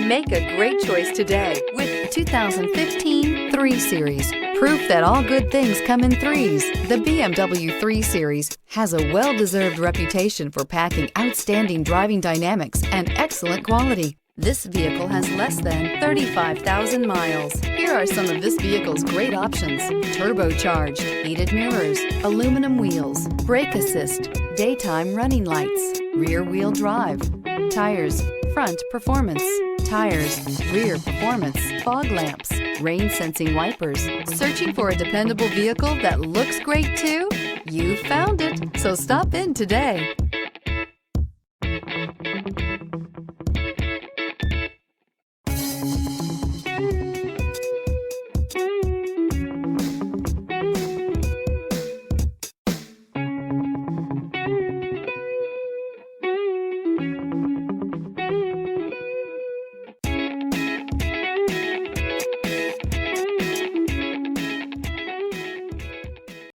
Make a great choice today with 2015 3 Series. Proof that all good things come in threes. The BMW 3 Series has a well-deserved reputation for packing outstanding driving dynamics and excellent quality. This vehicle has less than 35,000 miles. Here are some of this vehicle's great options: turbocharged, heated mirrors, aluminum wheels, brake assist, daytime running lights, rear-wheel drive, tires, front performance, tires, rear performance, fog lamps, rain-sensing wipers. Searching for a dependable vehicle that looks great too? You found it, so stop in today.